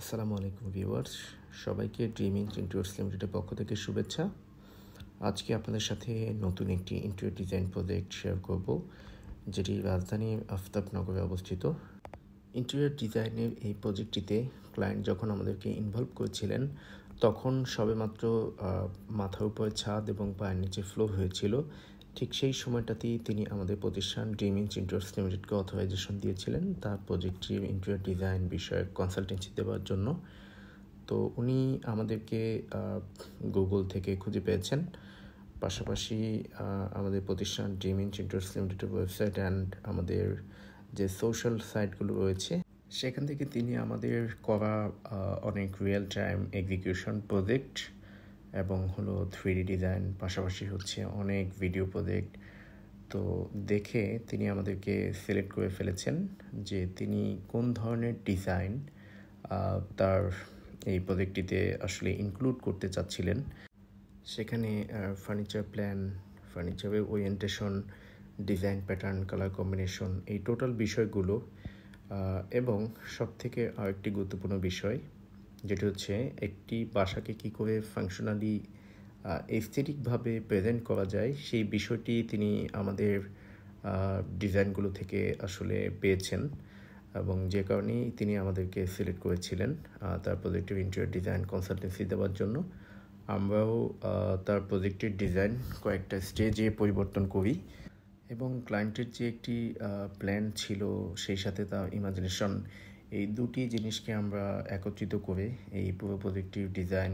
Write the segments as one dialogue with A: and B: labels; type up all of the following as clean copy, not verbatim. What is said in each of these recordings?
A: আসসালামু আলাইকুম ভিউয়ার্স, সবাইকে ড্রিমিং ইন্টেরিয়র্স লিমিটেডের পক্ষ থেকে শুভেচ্ছা। আজকে আপনাদের সাথে নতুন একটি ইন্টেরিয়র ডিজাইন প্রজেক্ট শেয়ার করব, যেটি রাজধানী আফতাবনগরে অবস্থিত। ইন্টেরিয়র ডিজাইনের এই প্রজেক্টটিতে ক্লায়েন্ট যখন আমাদেরকে ইনভলভ করেছিলেন, তখন সবেমাত্র মাথার উপরে ছাদ এবং পায়ের নিচে ফ্লোর হয়েছিল। ঠিক সেই সময়টাতেই তিনি আমাদের প্রতিষ্ঠান ড্রিমিং ইন্টেরিয়র্স লিমিটেডকে অথরাইজেশন দিয়েছিলেন তার প্রজেক্টটির ইন্টেরিয়র ডিজাইন বিষয়ক কনসালটেন্সি দেওয়ার জন্য। তো উনি আমাদেরকে গুগল থেকে খুঁজে পেয়েছেন, পাশাপাশি আমাদের প্রতিষ্ঠান ড্রিমিং ইন্টেরিয়র্স লিমিটেডের ওয়েবসাইট অ্যান্ড আমাদের যে সোশ্যাল সাইটগুলো রয়েছে, সেখান থেকে তিনি আমাদের করা অনেক রিয়েল টাইম এক্সিকিউশন প্রজেক্ট এবং হলো 3D ডিজাইন, পাশাপাশি হচ্ছে অনেক ভিডিও প্রজেক্ট তো দেখে তিনি আমাদেরকে সিলেক্ট করে ফেলেছেন যে তিনি কোন ধরনের ডিজাইন তার এই প্রজেক্টটিতে আসলে ইনক্লুড করতে চাচ্ছিলেন। সেখানে ফার্নিচার প্ল্যান, ফার্নিচারের orientation, design pattern, colour combination, এই টোটাল বিষয়গুলো এবং সবথেকে আরেকটি গুরুত্বপূর্ণ বিষয় যেটি হচ্ছে একটি বাসাকে কী করে ফাংশনালি এস্থেটিকভাবে প্রেজেন্ট করা যায়, সেই বিষয়টি তিনি আমাদের ডিজাইনগুলো থেকে আসলে পেয়েছেন এবং যে কারণেই তিনি আমাদেরকে সিলেক্ট করেছিলেন তার প্রজেক্টের ইন্টেরিয়র ডিজাইন কনসালটেন্সি দেওয়ার জন্য। আমরাও তার প্রজেক্টের ডিজাইন কয়েকটা স্টেজে পরিবর্তন করি এবং ক্লায়েন্টের যে একটি প্ল্যান ছিল সেই সাথে তার ইমাজিনেশন, এই দুটি জিনিসকে আমরা একত্রিত করে এই পুরো প্রজেক্টটির ডিজাইন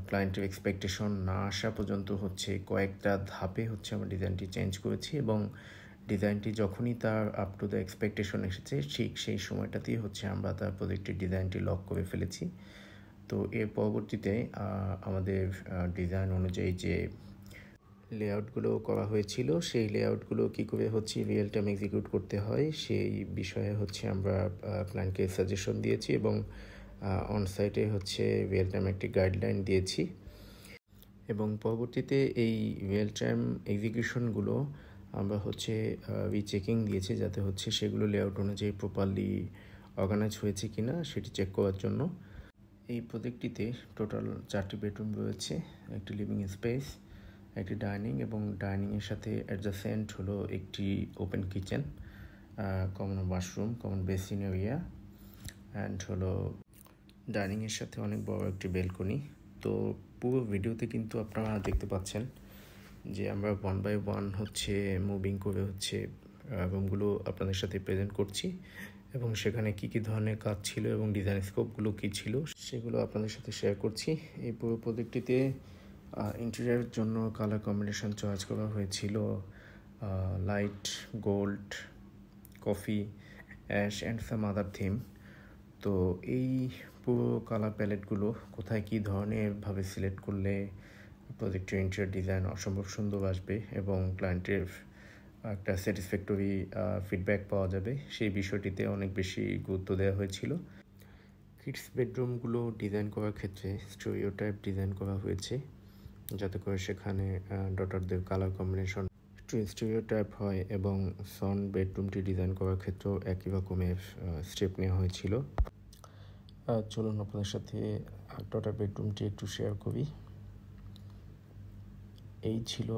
A: ক্লায়েন্টের এক্সপেকটেশন না আসা পর্যন্ত হচ্ছে কয়েকটা ধাপে হচ্ছে আমরা ডিজাইনটি চেঞ্জ করেছি এবং ডিজাইনটি যখনই তার আপ টু দ্য এক্সপেকটেশন এসেছে ঠিক সেই সময়টাতেই হচ্ছে আমরা তার প্রজেক্টের ডিজাইনটি লক করে ফেলেছি। তো এর পরবর্তীতে আমাদের ডিজাইন অনুযায়ী যে লেআউটগুলো করা হয়েছিল, সেই লেআউটগুলো কী করে হচ্ছে রিয়েল টাইম এক্সিকিউট করতে হয় সেই বিষয়ে হচ্ছে আমরা ক্লায়েন্টকে সাজেশন দিয়েছি এবং অনসাইটে হচ্ছে রিয়েল টাইম একটি গাইডলাইন দিয়েছি এবং পরবর্তীতে এই রিয়েল টাইম এক্সিকিউশনগুলো আমরা হচ্ছে রিচেকিং দিয়েছি যাতে হচ্ছে সেগুলো লেআউট অনুযায়ী প্রপারলি অর্গানাইজ হয়েছে কিনা সেটি চেক করার জন্য। এই প্রজেক্টটিতে টোটাল 4টি বেডরুম রয়েছে, একটি লিভিং স্পেস, একটি ডাইনিং এবং ডাইনিংয়ের সাথে অ্যাডজাসেন্ট হলো একটি open kitchen, common washroom, common basin area and হলো ডাইনিংয়ের সাথে অনেক বড় একটি বেলকনি। তো পুরো ভিডিওতে কিন্তু আপনারা দেখতে পাচ্ছেন যে আমরা 1 বাই 1 হচ্ছে মুভিং করে হচ্ছে রুমগুলো আপনাদের সাথে প্রেজেন্ট করছি এবং সেখানে কী কী ধরনের কাজ ছিল এবং ডিজাইন স্কোপগুলো কী ছিল সেগুলো আপনাদের সাথে শেয়ার করছি। এই পুরো প্রজেক্টটিতে ইন্টেরিয়রের জন্য কালার কম্বিনেশন চয়েস করা হয়েছিল light gold, coffee, ash and some other theme. তো এই পুরো কালার প্যালেটগুলো কোথায় কী ধরনেরভাবে সিলেক্ট করলে প্রজেক্টের ইন্টেরিয়র ডিজাইন অসম্ভব সুন্দর আসবে এবং ক্লায়েন্টের একটা স্যাটিসফ্যাক্টরি ফিডব্যাক পাওয়া যাবে, সেই বিষয়টিতে অনেক বেশি গুরুত্ব দেওয়া হয়েছিল। কিডস বেডরুমগুলো ডিজাইন করার ক্ষেত্রে স্টেরিওটাইপ ডিজাইন করা হয়েছে যাতে করে সেখানে ডটারদের কালার কম্বিনেশন স্টেরিওটাইপ হয় এবং সন বেডরুমটি ডিজাইন করার ক্ষেত্রেও একই রকমের স্টেপ নেওয়া হয়েছিল। চলুন আপনাদের সাথে ডটার বেডরুমটি একটু শেয়ার করি। এই ছিল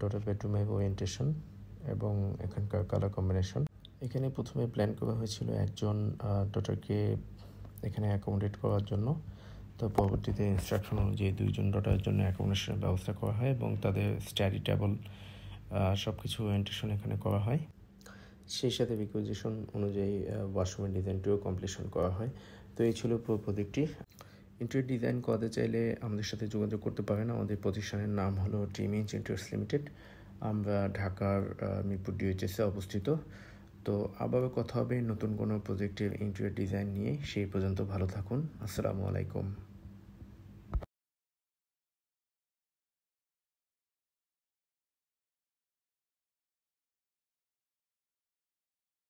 A: ডটার বেডরুমের ওরিয়েন্টেশন এবং এখানকার কালার কম্বিনেশন। এখানে প্রথমে প্ল্যান করা হয়েছিল একজন ডটারকে এখানে অ্যাকোমোডেট করার জন্য, তো পরবর্তীতে ইনস্ট্রাকশন অনুযায়ী 2জন ডটারের জন্য অ্যাকোমোডেশনের ব্যবস্থা করা হয় এবং তাদের স্টাডি টেবল সব কিছু ওরিয়েন্টেশন এখানে করা হয়। সেই সাথে রিকোয়েজিশন অনুযায়ী ওয়াশরুমের ডিজাইনটিও কমপ্লিশন করা হয়। তো এই ছিল পুরো প্রজেক্টটি। ইন্টেরিয়র ডিজাইন করাতে চাইলে আমাদের সাথে যোগাযোগ করতে পারেন। আমাদের প্রতিষ্ঠানের নাম হলো ড্রিমিং ইন্টেরিয়র্স লিমিটেড। আমরা ঢাকার মিরপুর ডিওএইচএসে অবস্থিত। তো আবারও কথা হবে নতুন কোনো প্রজেক্টের ইন্টেরিয়র ডিজাইন নিয়ে। সেই পর্যন্ত ভালো থাকুন। আসসালামু আলাইকুম।